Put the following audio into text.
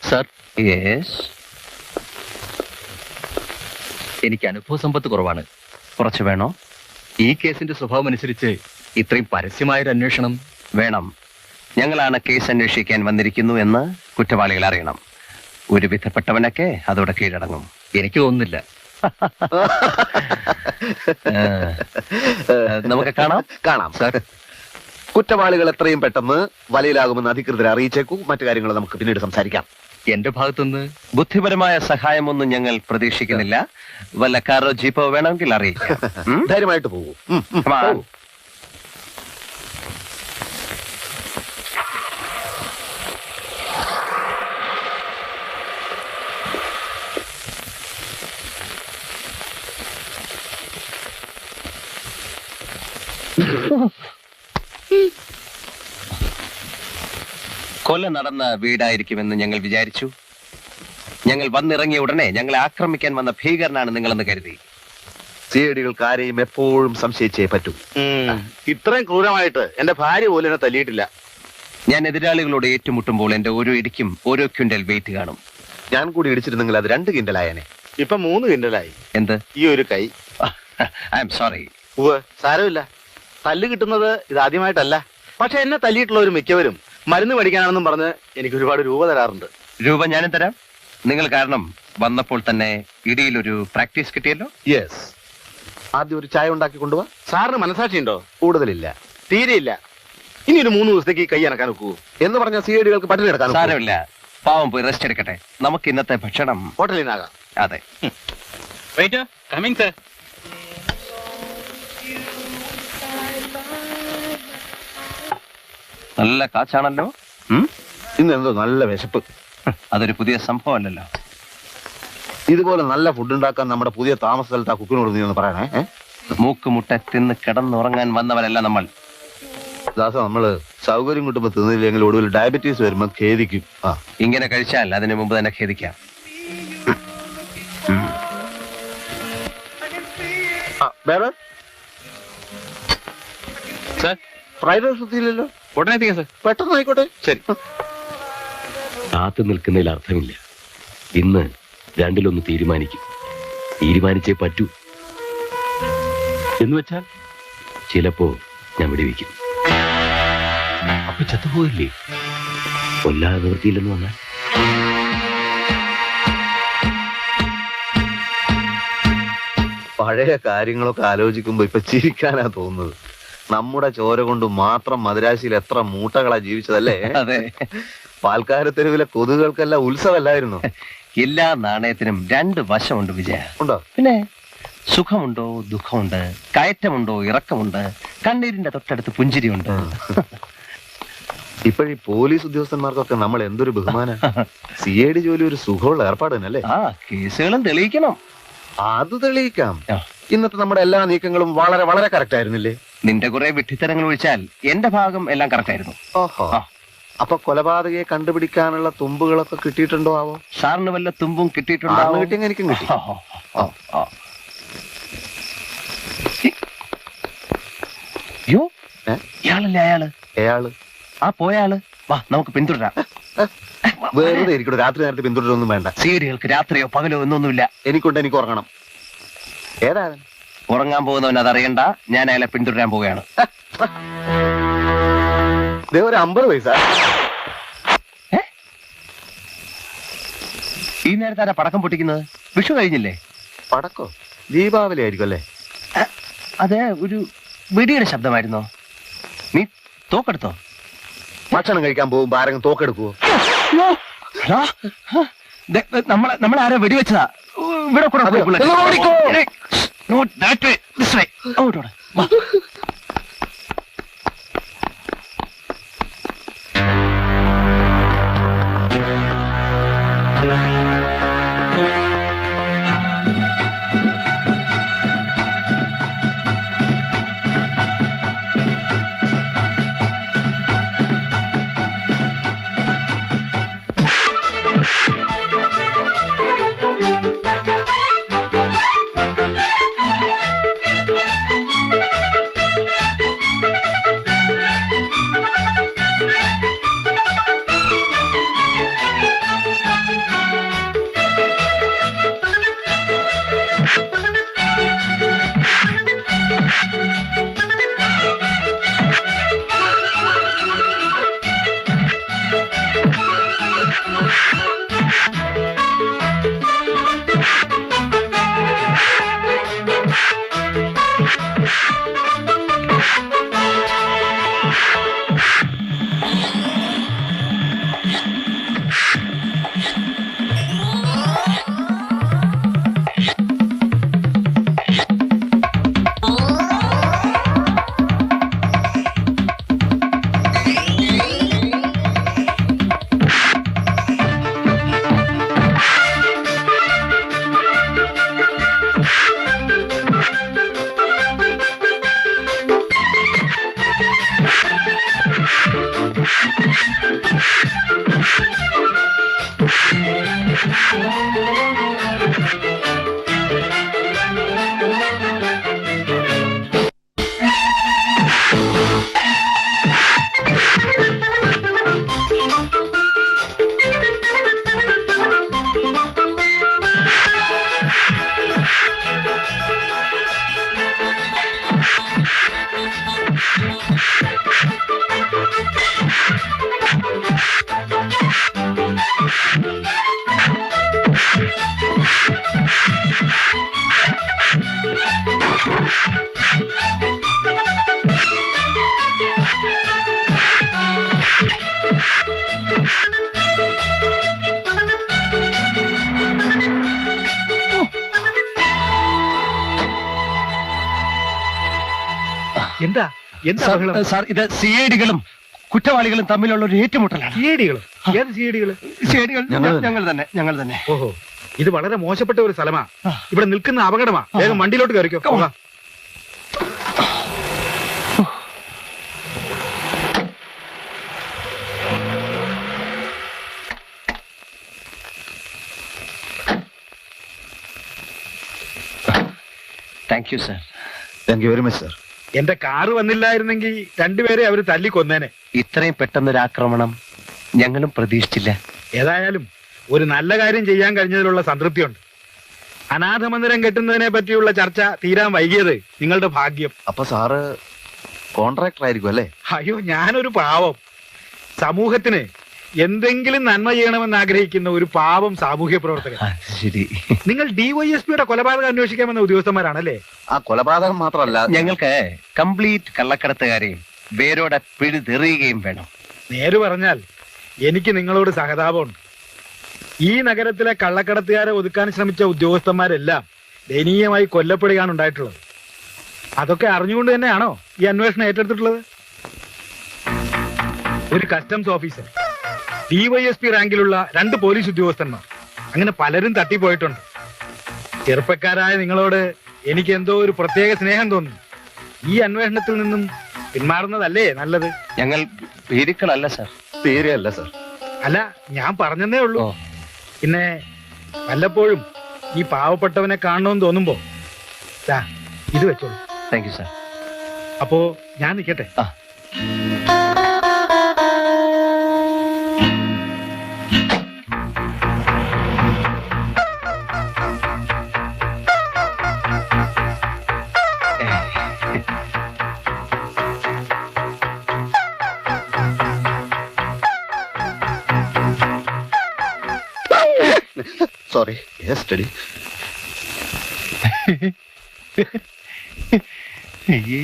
Sir, yes. എനിക്ക് അനുഭവ സമ്പത്ത് കുറവാണ്. കുറച്ച് വേണോ? ഈ കേസിന്റെ സ്വഭാവം അനുസരിച്ച് ഇത്രയും പരസ്യമായൊരു അന്വേഷണം വേണം. ഞങ്ങളാണ് കേസ് അന്വേഷിക്കാൻ വന്നിരിക്കുന്നു എന്ന് കുറ്റവാളികൾ അറിയണം. ഒരു വിധപ്പെട്ടവനൊക്കെ അതോടെ കീഴടങ്ങും. എനിക്ക് തോന്നുന്നില്ല. നമുക്ക് കാണാം. കാണാം സാർ, കുറ്റവാളികൾ എത്രയും പെട്ടെന്ന് വലയിലാകുമെന്ന് അധികൃതരെ അറിയിച്ചേക്കൂ. മറ്റു കാര്യങ്ങൾ നമുക്ക് പിന്നീട് സംസാരിക്കാം. എന്റെ ഭാഗത്തുനിന്ന് ബുദ്ധിപരമായ സഹായമൊന്നും ഞങ്ങൾ പ്രതീക്ഷിക്കുന്നില്ല. വല്ല കാറോ ജീപ്പോ വേണമെങ്കിൽ അറിയിക്കാം. ധൈര്യമായിട്ട് പോകൂ. Come on. കൊല നടന്ന വീടായിരിക്കുമെന്ന് ഞങ്ങൾ വിചാരിച്ചു. ഞങ്ങൾ വന്നിറങ്ങിയ ഉടനെ ഞങ്ങളെ ആക്രമിക്കാൻ വന്ന ഭീകരനാണ് നിങ്ങളെന്ന് കരുതി. സിഐഡികൾക്ക് ആരെയും എപ്പോഴും സംശയിച്ചേ പറ്റൂ. ഇത്രയും ക്രൂരമായിട്ട് എന്റെ ഭാര്യ പോലും എന്നെ തല്ലിയിട്ടില്ല. ഞാൻ എതിരാളികളോട് ഏറ്റുമുട്ടുമ്പോൾ എന്റെ ഓരോ ഇടിക്കും ഓരോ ക്വിന്റൽ വെയിറ്റ് കാണും. ഞാൻ കൂടി ഇടിച്ചിരുന്നെങ്കിൽ അത് 2 കിൻഡലായനെ. ഇപ്പൊ 3 കിൻഡലായി. എന്ത്? ഈ ഒരു കൈ. I am sorry. സാരമില്ല. തല്ല് കിട്ടുന്നത് ഇതാദ്യമായിട്ടല്ല. പക്ഷെ എന്നെ തല്ലിയിട്ടുള്ളവരും മിക്കവരും മരുന്ന് മേടിക്കാനാണെന്നും പറഞ്ഞ് എനിക്ക് ഒരുപാട് രൂപ തരാറുണ്ട്. രൂപ ഞാനും തരാം. നിങ്ങൾ കാരണം വന്നപ്പോൾ തന്നെ ഇടിയിലൊരു പ്രാക്ടീസ് കിട്ടിയല്ലോ. യെസ്. ആദ്യം ഒരു ചായ ഉണ്ടാക്കി കൊണ്ടുപോവാ. സാറിന് മനസാക്ഷിയുണ്ടോ? കൂടുതലില്ല. തീരെയില്ല. ഇനി ഒരു 3 ദിവസത്തേക്ക് ഈ കൈ അനക്കാൻ നോക്കൂ. എന്ന് പറഞ്ഞ സിഐഡികൾക്ക് പട്ടിണി എടുക്കാൻ സാരമില്ല. പാവം പോയി റെസ്റ്റ് എടുക്കട്ടെ. നമുക്ക് ഇന്നത്തെ ഭക്ഷണം ഹോട്ടലിൽ നിന്നാകാം. അതെ. നല്ല കാച്ചാണല്ലോ. ഇന്ന് എന്തോ നല്ല വിശപ്പ്. അതൊരു പുതിയ സംഭവമല്ലല്ലോ. ഇതുപോലെ നല്ല ഫുഡ് ഉണ്ടാക്കാൻ നമ്മുടെ പുതിയ താമസ സ്ഥലത്ത് ആ കുക്കിനോട് നീ ഒന്ന് പറയണേ. മൂക്കുമുട്ട തിന്ന് കിടന്നുറങ്ങാൻ വന്നവരല്ല നമ്മൾ. ദാസ, നമ്മള് സൗകര്യം കിട്ടുമ്പോ തിന്നില്ലെങ്കിൽ ഒടുവിൽ ഡയബറ്റീസ് വരുമ്പോ ഖേദിക്കും. ഇങ്ങനെ കഴിച്ചാൽ അതിനു മുമ്പ് തന്നെ ഖേദിക്കാം. Fried rice എത്തിയില്ലല്ലോ. ഉടനെ എത്തിക്കാം സാർ. പെട്ടെന്ന് ആയിക്കോട്ടെ. ശരി. കാത്തു നിൽക്കുന്നതിൽ അർത്ഥമില്ല. ഇന്ന് രണ്ടിലൊന്ന് തീരുമാനിക്കും. തീരുമാനിച്ചേ പറ്റൂ. എന്ന് വെച്ചാൽ ചിലപ്പോ ഞാൻ വിടുവിക്കും. അപ്പൊ ചത്തുപോയില്ലേ? കൊല്ലാതെ നിവൃത്തിയില്ലെന്ന് വന്നാൽ പഴയ കാര്യങ്ങളൊക്കെ ആലോചിക്കുമ്പോ ഇപ്പൊ ചിരിക്കാനാ തോന്നുന്നത്. നമ്മുടെ ചോര കൊണ്ട് മാത്രം മദിരാശിയിൽ എത്ര മൂട്ടകളാ ജീവിച്ചതല്ലേ. അതെ. പാൽക്കാരത്തെരുവിലെ കൊതുകൾക്കെല്ലാം ഉത്സവമല്ലായിരുന്നു. എല്ലാ നാണയത്തിനും 2 വശമുണ്ട് വിജയ. ഉണ്ടോ? പിന്നെ സുഖമുണ്ടോ ദുഃഖമുണ്ട്, കയറ്റമുണ്ടോ ഇറക്കമുണ്ട്, കണ്ണീരിന്റെ തൊട്ടടുത്ത് പുഞ്ചിരിയുണ്ട്. ഇപ്പോഴീ പോലീസ് ഉദ്യോഗസ്ഥന്മാർക്കൊക്കെ നമ്മൾ എന്തൊരു ബഹുമാന. സിഐഡി ജോലി ഒരു സുഖമുള്ള ഏർപ്പാട് തന്നെയല്ലേ. ആ കേസുകളും തെളിയിക്കണം. അത് തെളിയിക്കാം. ഇന്നത്തെ നമ്മുടെ എല്ലാ നീക്കങ്ങളും വളരെ വളരെ കറക്റ്റ് ആയിരുന്നില്ലേ? നിന്റെ കുറെ വിഡ്ഢിത്തരങ്ങൾ ഒഴിച്ചാൽ എന്റെ ഭാഗം എല്ലാം കറക്റ്റ് ആയിരുന്നു. ഓഹോ. അപ്പൊ കൊലപാതകയെ കണ്ടുപിടിക്കാനുള്ള തുമ്പുകളൊക്കെ കിട്ടിയിട്ടുണ്ടോ ആവോ? സാറിന് വല്ല തുമ്പും കിട്ടിയിട്ടുണ്ടോ? കിട്ടിയെങ്കിൽ എനിക്കും കിട്ടി. യോ, ഇയാളല്ലേ അയാള്? അയാള് ആ പോയാള്. വാ നമുക്ക് പിന്തുടരാം. വെറുതെ ഇരിക്കട്ടെ. രാത്രി നേരത്തെ പിന്തുടരൊന്നും വേണ്ട. സീരിയൽക്ക് രാത്രിയോ പകലോ എന്നൊന്നുമില്ല. എനിക്ക് ഉറങ്ങണം. ഏതാണ് ഉറങ്ങാൻ പോകുന്നവൻ അതറിയണ്ട. ഞാൻ അയാളെ പിന്തുടരാൻ പോവുകയാണ്. ഒരു 50 പൈസ. ഈ നേരത്തെ ആരാ പടക്കം പൊട്ടിക്കുന്നത്? വിഷു കഴിഞ്ഞില്ലേ? പടക്കോ? ദീപാവലി ആയിരിക്കും അല്ലേ? അതെ, ഒരു വെടിയുടെ ശബ്ദമായിരുന്നോ? നീ തോക്കെടുത്തോ? ഭക്ഷണം കഴിക്കാൻ പോകുമ്പോ ആരെങ്കിലും തോക്കെടുക്കുവോ? നമ്മളെ ആരോ വെടിവെച്ചതാ. ഇവിടെ കൂടെ എന്താ എന്താ ബഹളം? സാർ ഇത് സിഐഡികളും കുറ്റവാളികളും തമ്മിലുള്ള ഒരു ഏറ്റുമുട്ടലാണ്. സിഐഡികളോ? ഏത് സിഐഡികള്? സിഐഡികൾ ഞങ്ങൾ തന്നെ. ഓഹോ, ഇത് വളരെ മോശപ്പെട്ട ഒരു സ്ഥലമാ. ഇവിടെ നിൽക്കുന്ന അപകടമാ. വേഗം വണ്ടിയിലോട്ട് കയറിക്കോ. പോകാം. Thank you sir. Thank you very much sir. എന്റെ കാറ് വന്നില്ലായിരുന്നെങ്കിൽ രണ്ടുപേരെ അവര് തല്ലിക്കൊന്നേനെ. ഇത്രയും പെട്ടെന്നൊരു ആക്രമണം ഞങ്ങളും പ്രതീക്ഷിച്ചില്ല. ഏതായാലും ഒരു നല്ല കാര്യം ചെയ്യാൻ കഴിഞ്ഞതിലുള്ള സംതൃപ്തിയുണ്ട്. അനാഥ മന്ദിരം കെട്ടുന്നതിനെ പറ്റിയുള്ള ചർച്ച തീരാൻ വൈകിയത് നിങ്ങളുടെ ഭാഗ്യം. അപ്പൊ സാറ് കോൺട്രാക്ടർ ആയിരിക്കും അല്ലേ? അയ്യോ, ഞാനൊരു പാവം. സമൂഹത്തിന് എന്തെങ്കിലും നന്മ ചെയ്യണമെന്ന് ആഗ്രഹിക്കുന്ന ഒരു പാവം സാമൂഹ്യ പ്രവർത്തകൻ. ശരി. നിങ്ങൾ DYSPയുടെ കൊലപാതകം അന്വേഷിക്കാമെന്ന ഉദ്യോഗസ്ഥന്മാരാണല്ലേ? ആ കൊലപാതകം മാത്രമല്ല, ഞങ്ങൾക്ക് കംപ്ലീറ്റ് കള്ളക്കടത്തുകാരെയും വേരോടെ പിഴുതെറിയുകയും വേണം. നേര് പറഞ്ഞാൽ എനിക്ക് നിങ്ങളോട് സഹതാപമുണ്ട്. ഈ നഗരത്തിലെ കള്ളക്കടത്തുകാരെ ഒതുക്കാൻ ശ്രമിച്ച ഉദ്യോഗസ്ഥന്മാരെല്ലാം ദയനീയമായി കൊല്ലപ്പെടുകയാണ് ഉണ്ടായിട്ടുള്ളത്. അതൊക്കെ അറിഞ്ഞുകൊണ്ട് തന്നെയാണോ ഈ അന്വേഷണം ഏറ്റെടുത്തിട്ടുള്ളത്? ഒരു കസ്റ്റംസ് ഓഫീസർ, DYSP റാങ്കിലുള്ള 2 പോലീസ് ഉദ്യോഗസ്ഥന്മാർ, അങ്ങനെ പലരും തട്ടിപ്പോയിട്ടുണ്ട്. ചെറുപ്പക്കാരായ നിങ്ങളോട് എനിക്ക് എന്തോ ഒരു പ്രത്യേക സ്നേഹം തോന്നുന്നു. ഈ അന്വേഷണത്തിൽ നിന്നും പിന്മാറുന്നതല്ലേ നല്ലത്? ഞങ്ങൾ ഭീരുക്കളല്ല സാർ. തീരെയല്ല സാർ. അല്ല, ഞാൻ പറഞ്ഞതേ ഉള്ളൂ. പിന്നെ വല്ലപ്പോഴും ഈ പാവപ്പെട്ടവനെ കാണണമെന്ന് തോന്നുമ്പോ ദാ ഇത് വെച്ചോളൂ. Thank you sir. അപ്പോ ഞാൻ നിൽക്കട്ടെ. ആ. സോറി. Yes study. അയ്യേ